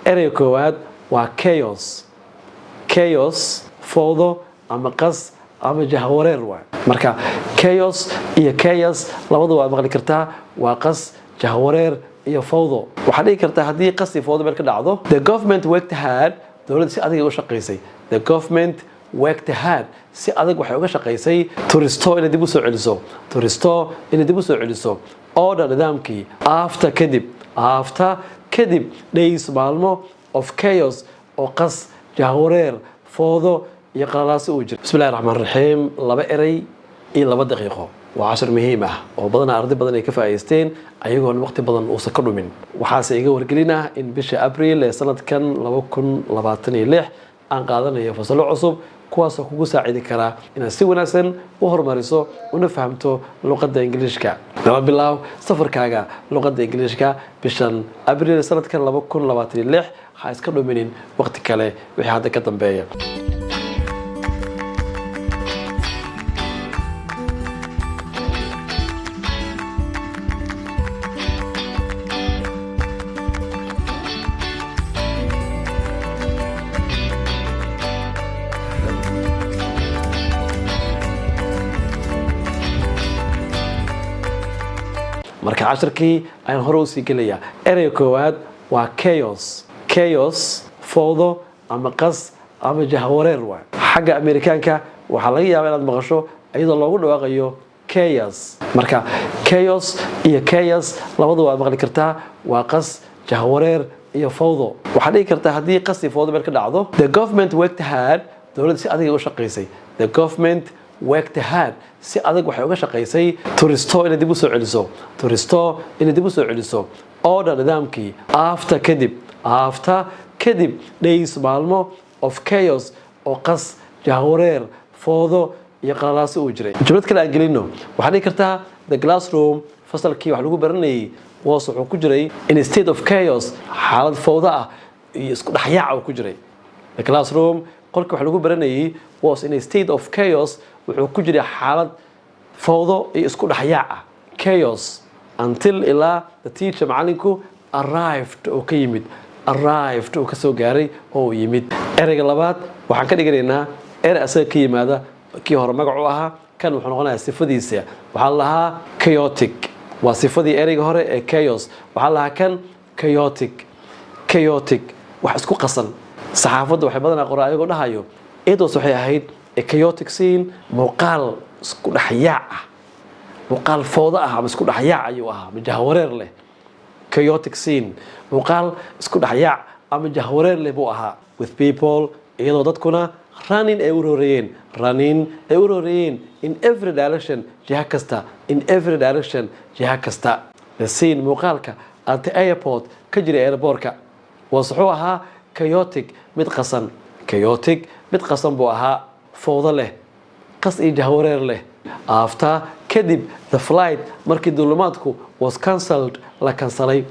ereyga koowaad waa chaos. Chaos fowdo ama qas ama jahwareer waay. marka chaos iyo chaos labadu waa maqli kartaa, waa qas, jahwareer iyo fowdo. waxaad dhihi kartaa haddii qas iyo fowdo meel ka dhacdo, the government worked hard, dowladda si adag u shaqaysay. the government worked hard, si adag waxay uga shaqaysay to restore inay dib u soo celiso, to restore inay dib u soo celiso order nidaamkii, after kadib days maalmo of chaos oo qas, jahwareer, fowdo iyo qalalaasi uu jiro. bismillahi raxmaan raxiim. laba erey iyo 2 daqiiqo waa 10 muhiim ah oo badanaa arday badan ay ka faa'iideysteen ayagoon waqti badan uusan ka dhumin. waxaase iga wargelinaa in bisha Abriil ee sanadkan 2026 aan qaadanayo fasalo cusub kuwaasoo kugu saacidi kara inaad si wanaagsan u horumariso una fahamto luqadda Ingiriiska. laba bilow safarkaaga luqadda Ingiriiska bishan Abriil sanadkan 2026 ha iska dhuminin waqti kale wixii hadda ka dambeeya. marka casharkii ayaan hore u sii gelayaa. ereyga koowaad waa chaos fowdo ama qas ama jahwareer waay. xagga Amerikaanka waxaa laga yaabaa inaad maqasho iyadoo loogu dhawaaqayo chaos. marka chaos iyo chaos labadu waa maqli kartaa, waa qas, jahwareer iyo fowdo. waxaad dhihi kartaa haddii qas iyo fowdo meel ka dhacdo, the government worked hard, dowladda si adag u shaqaysay. the government worked hard, si adag waxay uga shaqaysay to restore inay dib u soo celiso, to restore inay dib u soo celiso order nidaamkii, after kadib days maalmo of chaos oo qas, jahwareer, fowdo iyo qalalaasi uu jiray. jumlad kale aan gelino, waxaad dhihi kartaa the classroom, fasalkii wax lagu baranayay was wuxuu ku jiray in a state of chaos, xaalad fowdo ah iyo isku dhaxyaac uu ku jiray. the classroom, qolkii wax lagu baranayay was in a state of chaos, wuxuu ku jiray xaalad fowdo iyo isku dhaxyaac ah, chaos, until ilaa the teacher macallinku arrived oo ka yimid, arrived oo ka soo gaaray oo yimid. ereyga labaad waxaan ka dhiganaynaa erey asaga ka yimaada kii hore magac u ahaa, kan wuxuu noqonayaa sifadiisa. waxaa la lahaa chaotic, waa sifadii ereyga hore ee chaos. waxaa la lahaa kan chaotic wax isku qasan. saxaafadda waxay badanaa qoraa ayagoo dhahayo eedoos waxay ahayd a chaotic scene, muuqaal isku dhaxyaac ah, muuqaal fowdo ah ama isku dhaxyaac ayuu ahaa, ama jahwareer leh. chaotic scene, muuqaal isku dhaxyaac ama jahwareer leh buu ahaa. with people, iyadoo dadkuna running ay u roorayeen in every direction, jiha kasta, the scene, muuqaalka at the airport, ka jira airportka was wuxuu ahaa chaotic mid qasan buu ahaa, fowdo leh, qas iyo jahwareer leh. after kadib the flight, markii duulimaadku was cancelled la kansalay.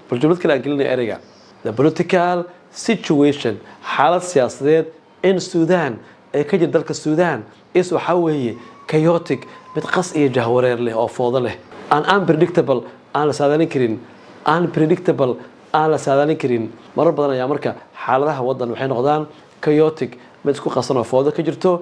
bal jumlad kale aan gelinay ereyga the political situation, xaalad siyaasadeed in Sudan ee ka jira dalka Sudan is waxaa weeye chaotic mid qas iyo jahwareer leh oo fowdo leh. unpredictable, aan la saadaalin karin. marar badan ayaa marka xaaladaha waddan waxay noqdaan chaotic mid isku qasan oo fowdo ka jirto,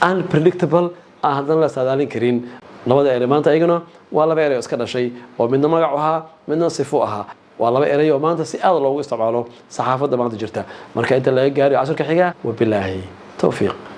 unpredictable aan haddana la saadaalin karin. labada erey maanta ayagana waa 2 erey oo iska dhashay oo midna magac u ahaa midna sifo ahaa. waa 2 erey oo maanta si aad loogu isticmaalo saxaafadda maanta jirta. marka inta laga gaaro casharka xiga, wabilaahi tawfiiq.